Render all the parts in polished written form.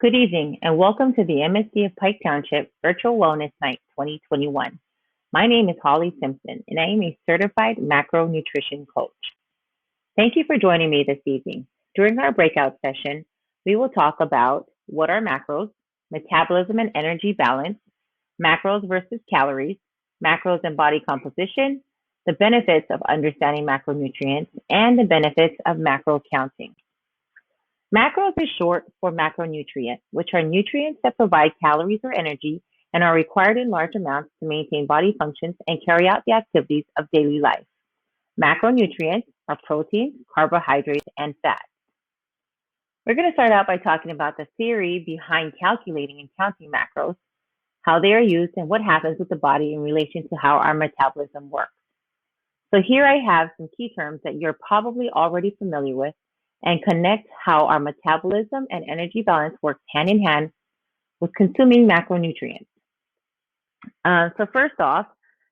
Good evening and welcome to the MSD of Pike Township Virtual Wellness Night 2021. My name is Holly Simpson and I am a certified macronutrition coach. Thank you for joining me this evening. During our breakout session, we will talk about what are macros, metabolism and energy balance, macros versus calories, macros and body composition, the benefits of understanding macronutrients, and the benefits of macro counting. Macros is short for macronutrient, which are nutrients that provide calories or energy and are required in large amounts to maintain body functions and carry out the activities of daily life. Macronutrients are proteins, carbohydrates, and fats. We're going to start out by talking about the theory behind calculating and counting macros, how they are used, and what happens with the body in relation to how our metabolism works. So here I have some key terms that you're probably already familiar with and connect how our metabolism and energy balance works hand in hand with consuming macronutrients. So first off,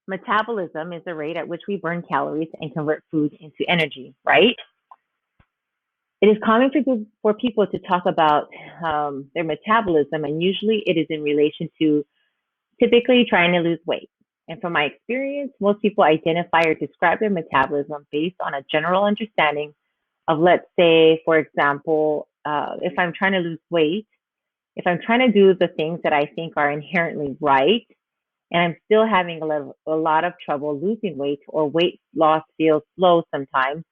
metabolism is the rate at which we burn calories and convert food into energy, right? It is common for people to talk about their metabolism, and usually it is in relation to typically trying to lose weight. And from my experience, most people identify or describe their metabolism based on a general understanding of, let's say, for example, if I'm trying to lose weight, if I'm trying to do the things that I think are inherently right, and I'm still having a lot of trouble losing weight, or weight loss feels slow sometimes,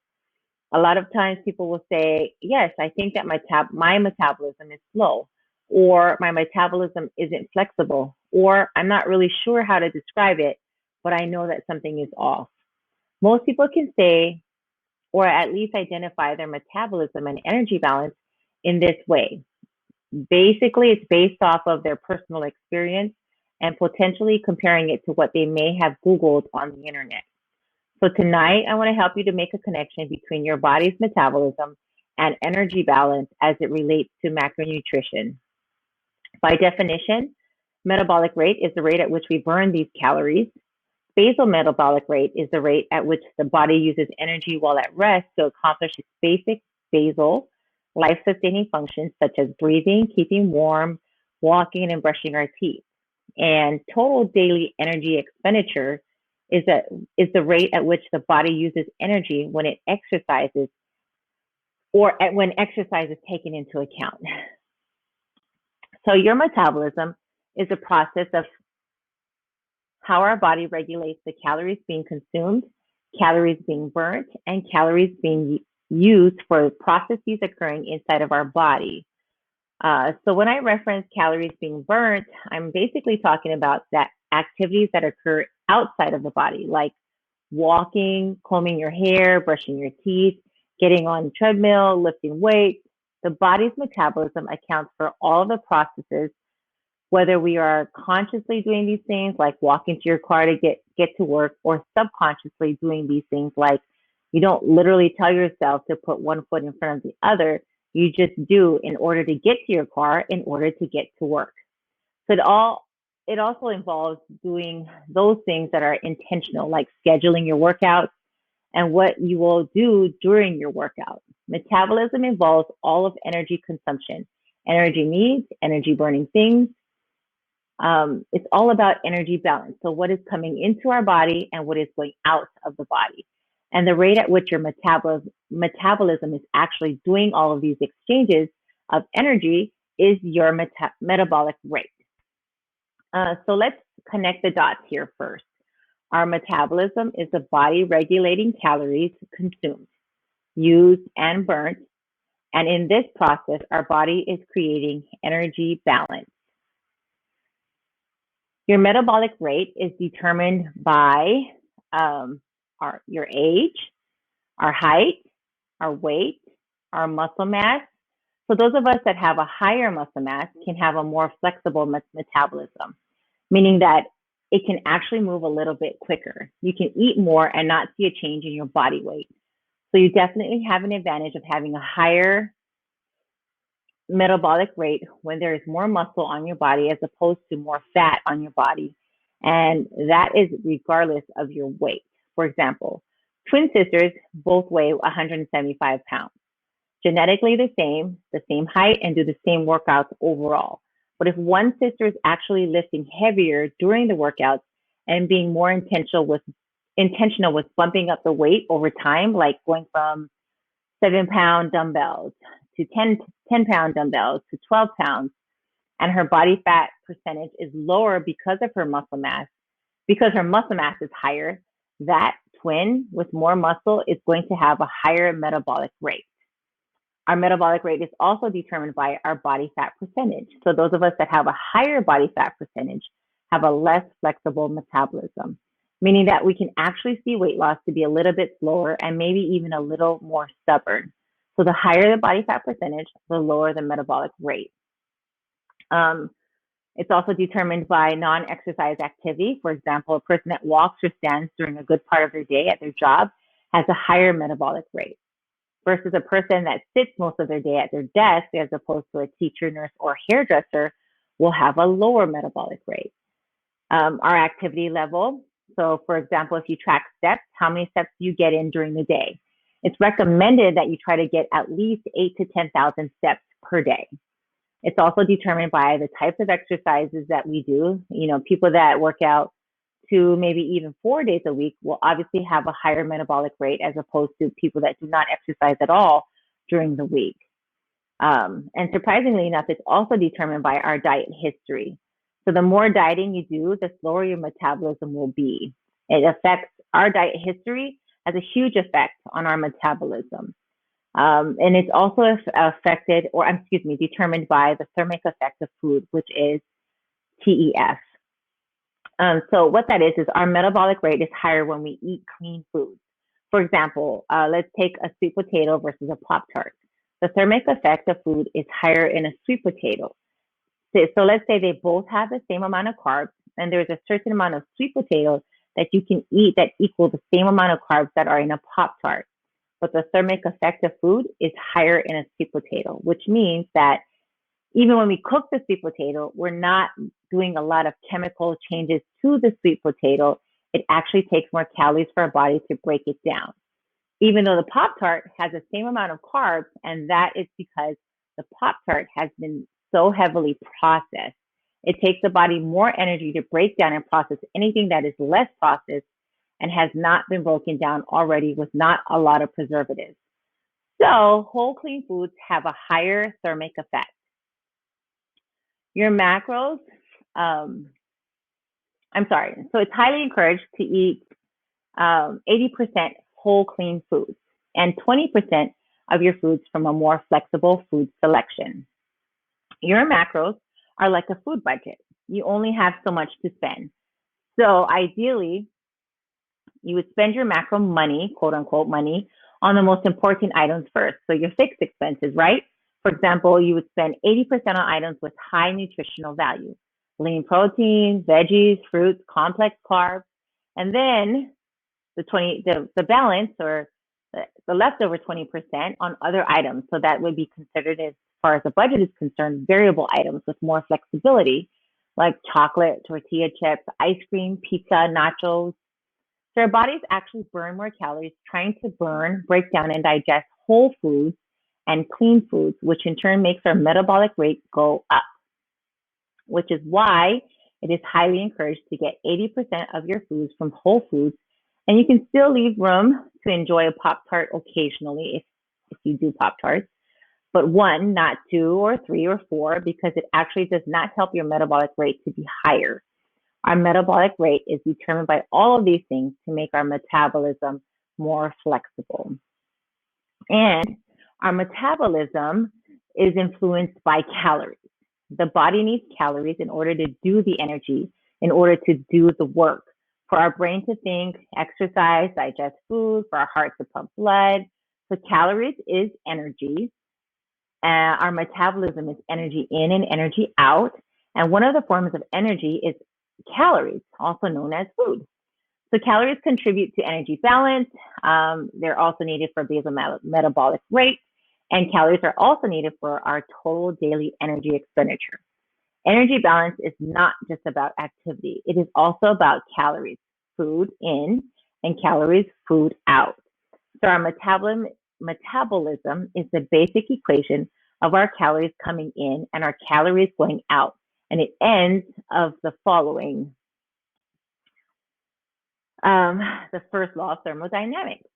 a lot of times people will say, yes, I think that my metabolism is slow, or my metabolism isn't flexible, or I'm not really sure how to describe it, but I know that something is off. Most people can say, or at least identify their metabolism and energy balance in this way. Basically, it's based off of their personal experience and potentially comparing it to what they may have Googled on the internet. So tonight, I want to help you to make a connection between your body's metabolism and energy balance as it relates to macronutrition. By definition, metabolic rate is the rate at which we burn these calories. Basal metabolic rate is the rate at which the body uses energy while at rest to accomplish its basic basal life-sustaining functions such as breathing, keeping warm, walking, and brushing our teeth. And total daily energy expenditure is the rate at which the body uses energy when it exercises, or when exercise is taken into account. So your metabolism is a process of how our body regulates the calories being consumed, calories being burnt, and calories being used for processes occurring inside of our body. So when I reference calories being burnt, I'm basically talking about that activities that occur outside of the body, like walking, combing your hair, brushing your teeth, getting on the treadmill, lifting weights. The body's metabolism accounts for all of the processes, whether we are consciously doing these things like walking to your car to get to work, or subconsciously doing these things like you don't literally tell yourself to put one foot in front of the other. You just do in order to get to your car, in order to get to work. So it also involves doing those things that are intentional, like scheduling your workouts and what you will do during your workout. Metabolism involves all of energy consumption, energy needs, energy burning things. It's all about energy balance. So what is coming into our body and what is going out of the body. And the rate at which your metabolism is actually doing all of these exchanges of energy is your metabolic rate. So let's connect the dots here first. Our metabolism is the body regulating calories consumed, used, and burnt. And in this process, our body is creating energy balance. Your metabolic rate is determined by your age, our height, our weight, our muscle mass. So those of us that have a higher muscle mass can have a more flexible metabolism, meaning that it can actually move a little bit quicker. You can eat more and not see a change in your body weight. So you definitely have an advantage of having a higher metabolic rate when there is more muscle on your body as opposed to more fat on your body. And that is regardless of your weight. For example, twin sisters both weigh 175 pounds. genetically the same height, and do the same workouts overall. But if one sister is actually lifting heavier during the workouts and being more intentional with bumping up the weight over time, like going from 7 pound dumbbells to 10 pound dumbbells to 12 pounds, and her body fat percentage is lower because her muscle mass is higher, that twin with more muscle is going to have a higher metabolic rate. Our metabolic rate is also determined by our body fat percentage. So those of us that have a higher body fat percentage have a less flexible metabolism, meaning that we can actually see weight loss to be a little bit slower and maybe even a little more stubborn. So the higher the body fat percentage, the lower the metabolic rate. It's also determined by non-exercise activity. For example, a person that walks or stands during a good part of their day at their job has a higher metabolic rate versus a person that sits most of their day at their desk as opposed to a teacher, nurse, or hairdresser will have a lower metabolic rate. Our activity level. So for example, if you track steps, how many steps do you get in during the day? It's recommended that you try to get at least 8,000 to 10,000 steps per day. It's also determined by the types of exercises that we do. People that work out 2, maybe even 4 days a week will obviously have a higher metabolic rate as opposed to people that do not exercise at all during the week. And surprisingly enough, it's also determined by our diet history. So the more dieting you do, the slower your metabolism will be. It affects our diet history has a huge effect on our metabolism. And it's also determined by the thermic effect of food, which is TEF. So what that is our metabolic rate is higher when we eat clean foods. For example, let's take a sweet potato versus a Pop-Tart. The thermic effect of food is higher in a sweet potato. So let's say they both have the same amount of carbs, and there's a certain amount of sweet potato that you can eat that equal the same amount of carbs that are in a Pop-Tart. But the thermic effect of food is higher in a sweet potato, which means that even when we cook the sweet potato, we're not doing a lot of chemical changes to the sweet potato. It actually takes more calories for our body to break it down. Even though the Pop-Tart has the same amount of carbs, and that is because the Pop-Tart has been so heavily processed. It takes the body more energy to break down and process anything that is less processed and has not been broken down already with not a lot of preservatives. So whole clean foods have a higher thermic effect. Your macros, so it's highly encouraged to eat 80% whole clean foods and 20% of your foods from a more flexible food selection. Your macros are like a food budget. You only have so much to spend. So ideally, you would spend your macro money, quote unquote money, on the most important items first. So your fixed expenses, right? For example, you would spend 80% on items with high nutritional value, lean protein, veggies, fruits, complex carbs, and then the balance or the leftover 20% on other items. So that would be considered, as far as the budget is concerned, variable items with more flexibility, like chocolate, tortilla chips, ice cream, pizza, nachos. So our bodies actually burn more calories trying to break down, and digest whole foods and clean foods, which in turn makes our metabolic rate go up, which is why it is highly encouraged to get 80% of your foods from whole foods. And you can still leave room to enjoy a Pop-Tart occasionally if you do Pop-Tarts, but 1, not 2 or 3 or 4, because it actually does not help your metabolic rate to be higher. Our metabolic rate is determined by all of these things to make our metabolism more flexible. And our metabolism is influenced by calories. The body needs calories in order to do the energy, in order to do the work. For our brain to think, exercise, digest food, for our heart to pump blood. So calories is energy. Our metabolism is energy in and energy out. And one of the forms of energy is calories, also known as food. So calories contribute to energy balance. They're also needed for basal metabolic rate, and calories are also needed for our total daily energy expenditure. Energy balance is not just about activity. It is also about calories, food in, and calories, food out. So our metabolism is the basic equation of our calories coming in and our calories going out. And it ends of the following. The first law of thermodynamics,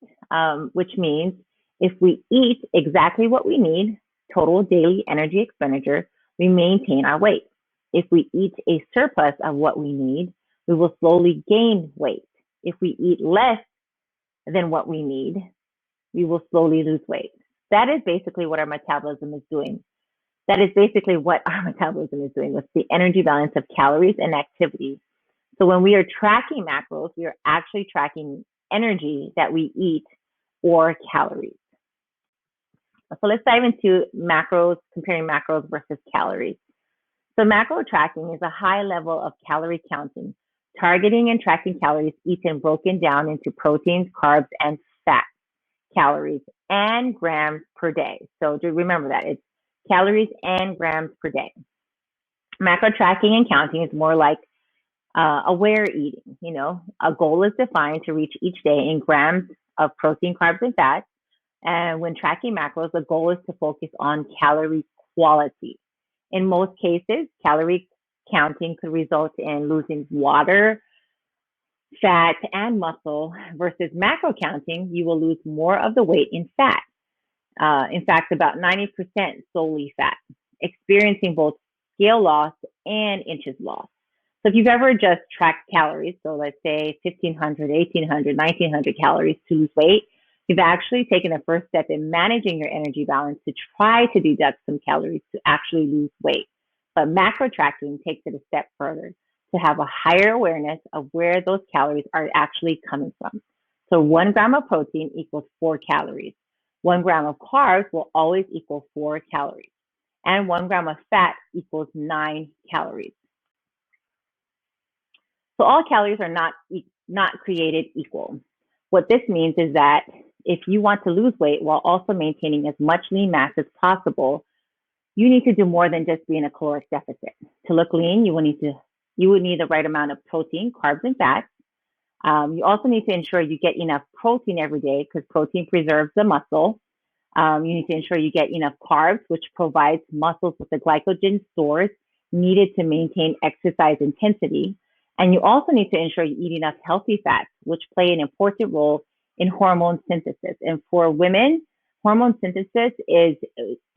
which means if we eat exactly what we need, total daily energy expenditure, we maintain our weight. If we eat a surplus of what we need, we will slowly gain weight. If we eat less than what we need, we will slowly lose weight. That is basically what our metabolism is doing. That is basically what our metabolism is doing with the energy balance of calories and activity. So when we are tracking macros, we are actually tracking energy that we eat or calories. So let's dive into macros, comparing macros versus calories. So macro tracking is a high level of calorie counting, targeting and tracking calories eaten broken down into proteins, carbs, and fat calories and grams per day. So to remember that it's calories and grams per day. Macro tracking and counting is more like aware eating. You know, a goal is defined to reach each day in grams of protein, carbs, and fats. And when tracking macros, the goal is to focus on calorie quality. In most cases, calorie counting could result in losing water, fat, and muscle versus macro counting, you will lose more of the weight in fat. In fact, about 90% solely fat, experiencing both scale loss and inches loss. So if you've ever just tracked calories, so let's say 1,500, 1,800, 1,900 calories to lose weight, you've actually taken the first step in managing your energy balance to try to deduct some calories to actually lose weight. But macro tracking takes it a step further to have a higher awareness of where those calories are actually coming from. So 1 gram of protein equals 4 calories. 1 gram of carbs will always equal 4 calories. And 1 gram of fat equals 9 calories. So all calories are not created equal. What this means is that if you want to lose weight while also maintaining as much lean mass as possible, you need to do more than just be in a caloric deficit. To look lean, you would need the right amount of protein, carbs, and fats. You also need to ensure you get enough protein every day because protein preserves the muscle. You need to ensure you get enough carbs, which provides muscles with the glycogen stores needed to maintain exercise intensity. And you also need to ensure you eat enough healthy fats, which play an important role in hormone synthesis. And for women, hormone synthesis is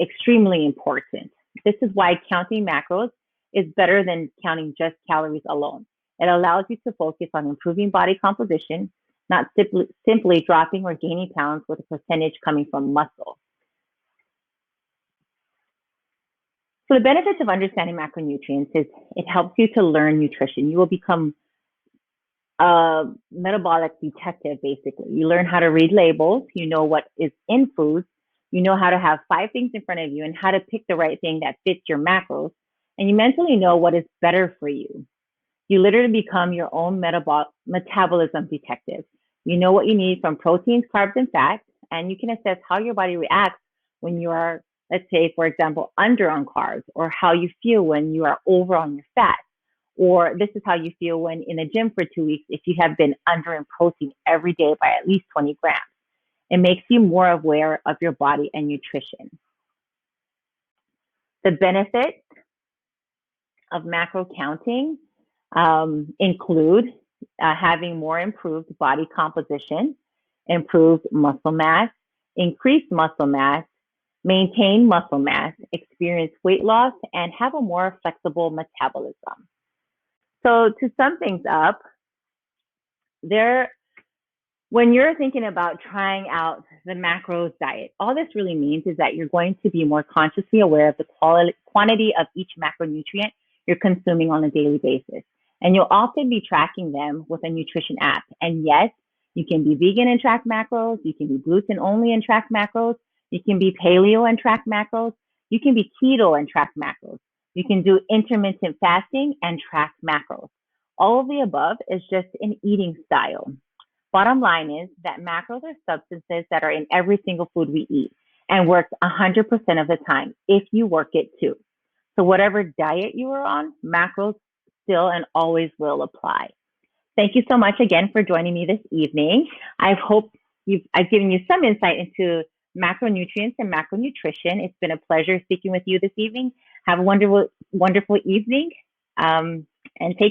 extremely important. This is why counting macros is better than counting just calories alone. It allows you to focus on improving body composition, not simply dropping or gaining pounds with a percentage coming from muscle. So the benefits of understanding macronutrients is it helps you to learn nutrition. You will become a metabolic detective, basically. You learn how to read labels. You know what is in foods. You know how to have 5 things in front of you and how to pick the right thing that fits your macros. And you mentally know what is better for you. You literally become your own metabolism detective. You know what you need from proteins, carbs, and fats, and you can assess how your body reacts when you are, let's say, for example, under on carbs, or how you feel when you are over on your fat. Or this is how you feel when in the gym for 2 weeks if you have been under in protein every day by at least 20 grams. It makes you more aware of your body and nutrition. The benefits of macro counting include having more improved body composition, improved muscle mass, increased muscle mass, maintain muscle mass, experience weight loss, and have a more flexible metabolism. So to sum things up, when you're thinking about trying out the macros diet, all this really means is that you're going to be more consciously aware of the quantity of each macronutrient you're consuming on a daily basis. And you'll often be tracking them with a nutrition app. And yes, you can be vegan and track macros. You can be gluten only and track macros. You can be paleo and track macros. You can be keto and track macros. You can do intermittent fasting and track macros. All of the above is just an eating style. Bottom line is that macros are substances that are in every single food we eat and works 100% of the time if you work it too. So whatever diet you are on, macros still and always will apply. Thank you so much again for joining me this evening. I hope I've given you some insight into macronutrients and macronutrition. It's been a pleasure speaking with you this evening. Have a wonderful, wonderful evening, and take care.